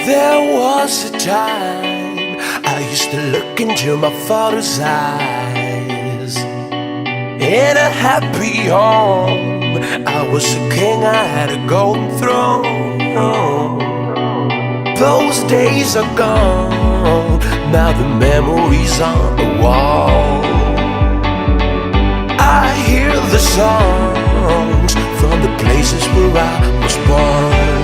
There was a time I used to look into my father's eyes. In a happy home, I was a king, I had a golden throne. Those days are gone, now the memories on the wall. I hear the songs from the places where I was born.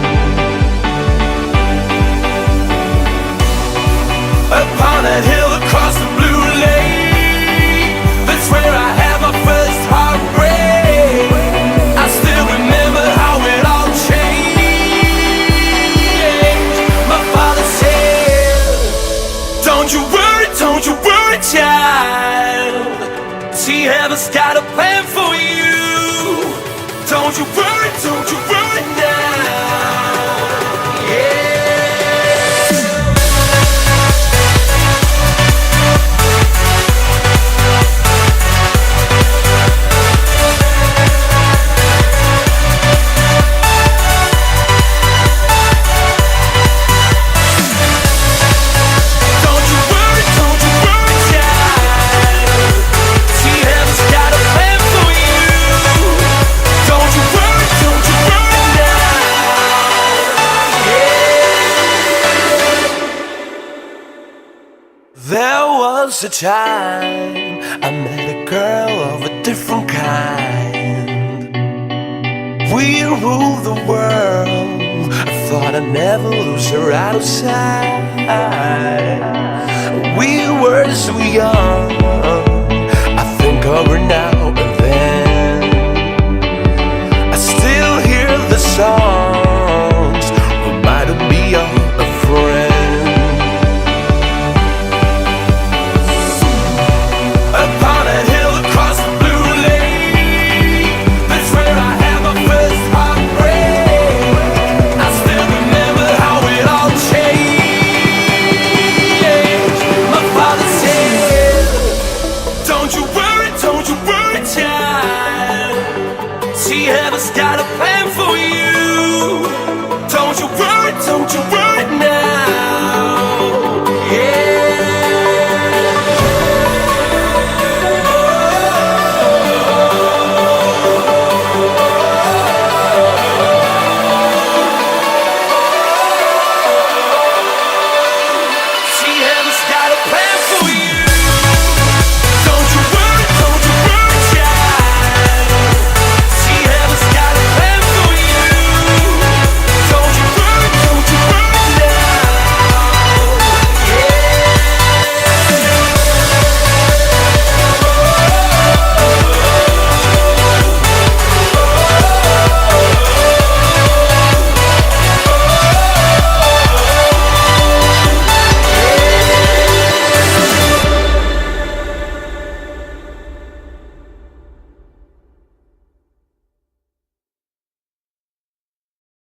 Upon a hill across the blue lake, that's where I had my first heartbreak. I still remember how it all changed. My father said, don't you worry, child. See, heaven's got a plan for you. Don't you worry now. There was a time I met a girl of a different kind. We ruled the world, I thought I'd never lose her out of sight. We were so young, I think of her now